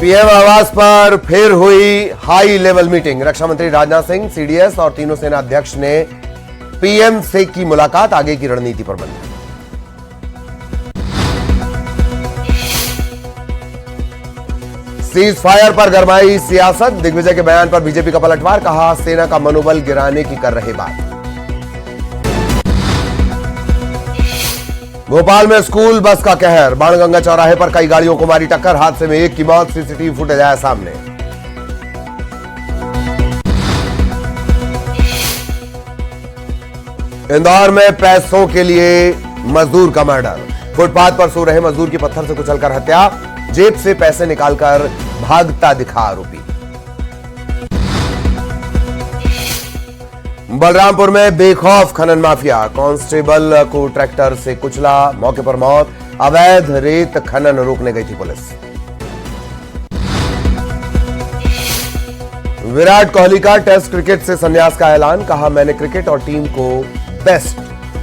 PM आवास पर फिर हुई हाई लेवल मीटिंग। रक्षा मंत्री राजनाथ सिंह, सीडीएस और तीनों सेना अध्यक्ष ने पीएम से की मुलाकात। आगे की रणनीति पर मंथन। सीज फायर पर गरमाई सियासत। दिग्विजय के बयान पर बीजेपी का पलटवार। कहा, सेना का मनोबल गिराने की कर रहे बात। भोपाल में स्कूल बस का कहर। बाणगंगा चौराहे पर कई गाड़ियों को मारी टक्कर। हादसे में एक की मौत। सीसीटीवी फुटेज आया सामने। इंदौर में पैसों के लिए मजदूर का मर्डर। फुटपाथ पर सो रहे मजदूर की पत्थर से कुचलकर हत्या। जेब से पैसे निकालकर भागता दिखा आरोपी। बलरामपुर में बेखौफ खनन माफिया। कांस्टेबल को ट्रैक्टर से कुचला, मौके पर मौत। अवैध रेत खनन रोकने गई थी पुलिस। विराट कोहली का टेस्ट क्रिकेट से संन्यास का ऐलान। कहा, मैंने क्रिकेट और टीम को बेस्ट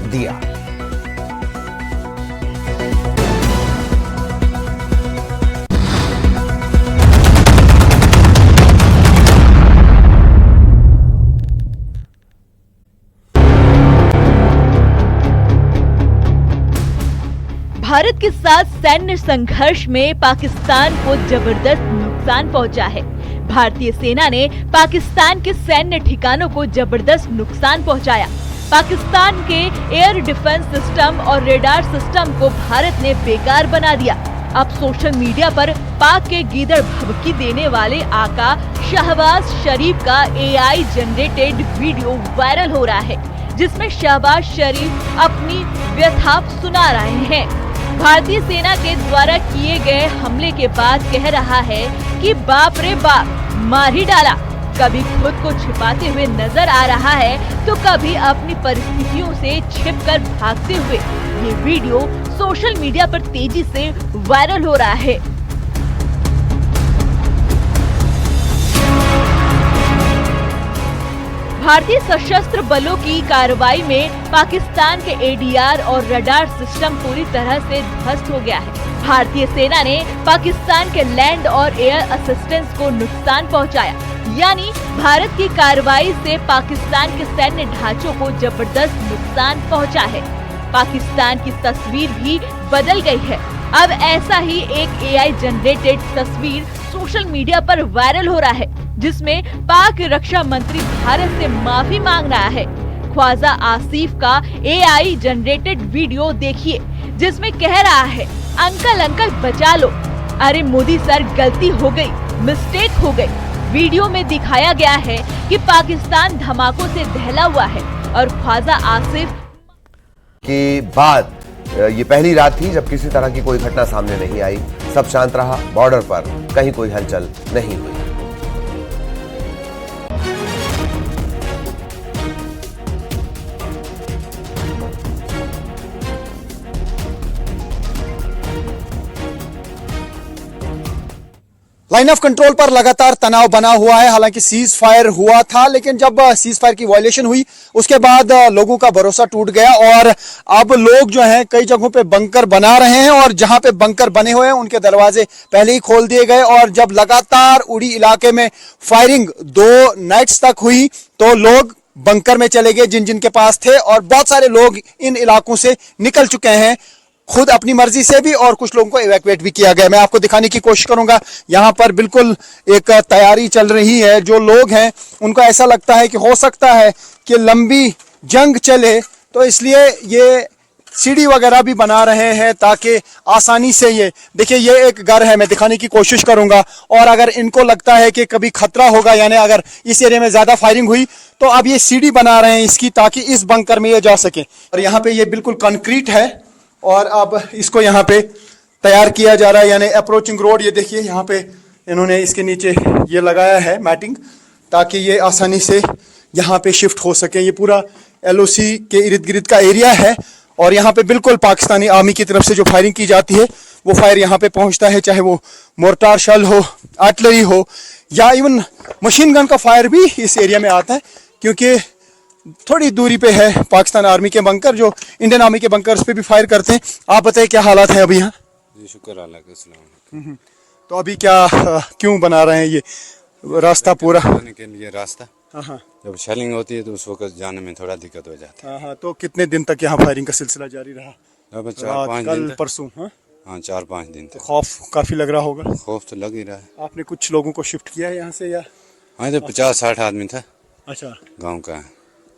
दिया। भारत के साथ सैन्य संघर्ष में पाकिस्तान को जबरदस्त नुकसान पहुंचा है। भारतीय सेना ने पाकिस्तान के सैन्य ठिकानों को जबरदस्त नुकसान पहुंचाया। पाकिस्तान के एयर डिफेंस सिस्टम और रेडार सिस्टम को भारत ने बेकार बना दिया। अब सोशल मीडिया पर पाक के गीदड़ भभकी देने वाले आका शहबाज शरीफ का एआई जनरेटेड वीडियो वायरल हो रहा है, जिसमें शहबाज शरीफ अपनी व्यथा सुना रहे हैं। भारतीय सेना के द्वारा किए गए हमले के बाद कह रहा है कि बाप रे बाप, मार ही डाला। कभी खुद को छिपाते हुए नजर आ रहा है तो कभी अपनी परिस्थितियों से छिपकर भागते हुए। ये वीडियो सोशल मीडिया पर तेजी से वायरल हो रहा है। भारतीय सशस्त्र बलों की कार्रवाई में पाकिस्तान के एडीआर और रडार सिस्टम पूरी तरह से ध्वस्त हो गया है। भारतीय सेना ने पाकिस्तान के लैंड और एयर असिस्टेंस को नुकसान पहुंचाया, यानी भारत की कार्रवाई से पाकिस्तान के सैन्य ढांचों को जबरदस्त नुकसान पहुंचा है। पाकिस्तान की तस्वीर भी बदल गई है। अब ऐसा ही एक एआई जनरेटेड तस्वीर सोशल मीडिया पर वायरल हो रहा है, जिसमें पाक रक्षा मंत्री भारत से माफी मांग रहा है। ख्वाजा आसिफ का एआई जनरेटेड वीडियो देखिए, जिसमें कह रहा है, अंकल अंकल बचा लो, अरे मोदी सर गलती हो गई, मिस्टेक हो गई। वीडियो में दिखाया गया है कि पाकिस्तान धमाकों से दहला हुआ है और ख्वाजा आसिफ के बाद ये पहली रात थी जब किसी तरह की कोई घटना सामने नहीं आई। सब शांत रहा। बॉर्डर पर कहीं कोई हलचल नहीं हुई। लाइन ऑफ कंट्रोल पर लगातार तनाव बना हुआ है। हालांकि सीज फायर हुआ था, लेकिन जब सीज फायर की वायलेशन हुई उसके बाद लोगों का भरोसा टूट गया और अब लोग जो हैं कई जगहों पे बंकर बना रहे हैं और जहां पे बंकर बने हुए हैं उनके दरवाजे पहले ही खोल दिए गए। और जब लगातार उड़ी इलाके में फायरिंग 2 नाइट्स तक हुई तो लोग बंकर में चले गए जिन जिन के पास थे, और बहुत सारे लोग इन इलाकों से निकल चुके हैं, खुद अपनी मर्जी से भी, और कुछ लोगों को इवैक्यूएट भी किया गया। मैं आपको दिखाने की कोशिश करूंगा। यहाँ पर बिल्कुल एक तैयारी चल रही है। जो लोग हैं उनको ऐसा लगता है कि हो सकता है कि लंबी जंग चले, तो इसलिए ये सीढ़ी वगैरह भी बना रहे हैं ताकि आसानी से ये देखिए, ये एक घर है, मैं दिखाने की कोशिश करूंगा। और अगर इनको लगता है कि कभी खतरा होगा, यानी अगर इस एरिया में ज्यादा फायरिंग हुई, तो अब ये सीढ़ी बना रहे हैं इसकी, ताकि इस बंकर में ये जा सके। और यहाँ पे ये बिल्कुल कंक्रीट है और अब इसको यहाँ पे तैयार किया जा रहा है, यानी अप्रोचिंग रोड। ये देखिए यहाँ पे इन्होंने इसके नीचे ये लगाया है मैटिंग, ताकि ये आसानी से यहाँ पे शिफ्ट हो सके। ये पूरा एलओसी के इर्द गिर्द का एरिया है और यहाँ पे बिल्कुल पाकिस्तानी आर्मी की तरफ से जो फायरिंग की जाती है वो फायर यहाँ पे पहुँचता है, चाहे वो मोर्टार शल हो, आर्टिलरी हो, या इवन मशीन गन का फायर भी इस एरिया में आता है, क्योंकि थोड़ी दूरी पे है पाकिस्तान आर्मी के बंकर, जो इंडियन आर्मी के बंकर्स पे भी फायर करते हैं। आप बताइए क्या हालात है अभी यहाँ? जी शुक्र अल्लाह का। तो अभी क्या क्यों बना रहे हैं ये रास्ता पूरा? जाने के लिए रास्ता, हाँ जब शेलिंग होती है तो उस वक्त जाने में थोड़ा दिक्कत हो जाती हाँ। तो कितने दिन तक यहाँ फायरिंग का सिलसिला जारी रहा? है। अब 4-5 कल दिन तक। परसों? हाँ, हाँ 4-5 दिन तो तक। खौफ काफी लग रहा होगा। खौफ तो लग ही रहा है। आपने कुछ लोगों को शिफ्ट किया है यहाँ से या? हाँ तो 50-60 आदमी था अच्छा, गांव का।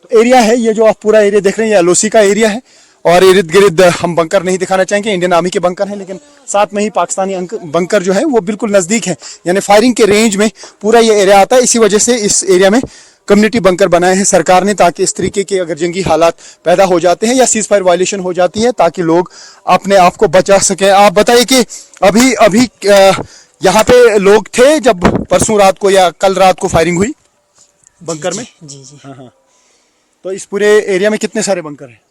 तो एरिया है ये जो आप पूरा एरिया देख रहे हैं, ये एलओसी का एरिया है और इर्द गिर्द हम बंकर नहीं दिखाना चाहेंगे, इंडियन आर्मी के बंकर हैं, लेकिन साथ में ही पाकिस्तानी बंकर जो है वो बिल्कुल नजदीक है, यानी फायरिंग के रेंज में पूरा ये एरिया आता है। इसी वजह से इस एरिया में कम्युनिटी बंकर बनाए हैं सरकार ने, ताकि इस तरीके के अगर जंगी हालात पैदा हो जाते हैं या सीज फायर वायलेशन हो जाती है ताकि लोग अपने आप को बचा सकें। आप बताइए कि अभी अभी यहाँ पे लोग थे जब परसों रात को या कल रात को फायरिंग हुई बंकर में? जी जी। हाँ। तो इस पूरे एरिया में कितने सारे बंकर हैं?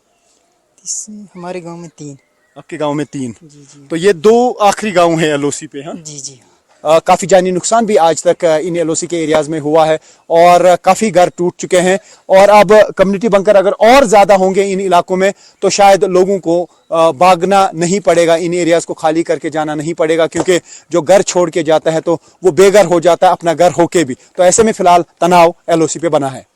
हमारे गांव में 3। आपके गांव में 3? जी जी। तो ये 2 आखिरी गांव हैं एलओसी पे। हाँ जी जी। काफी जानी नुकसान भी आज तक इन एलओसी के एरियाज में हुआ है और काफी घर टूट चुके हैं और अब कम्युनिटी बंकर अगर और ज्यादा होंगे इन इलाकों में तो शायद लोगों को भागना नहीं पड़ेगा, इन एरियाज को खाली करके जाना नहीं पड़ेगा, क्योंकि जो घर छोड़ के जाता है तो वो बेघर हो जाता है अपना घर होके भी। तो ऐसे में फिलहाल तनाव एलओसी पे बना है।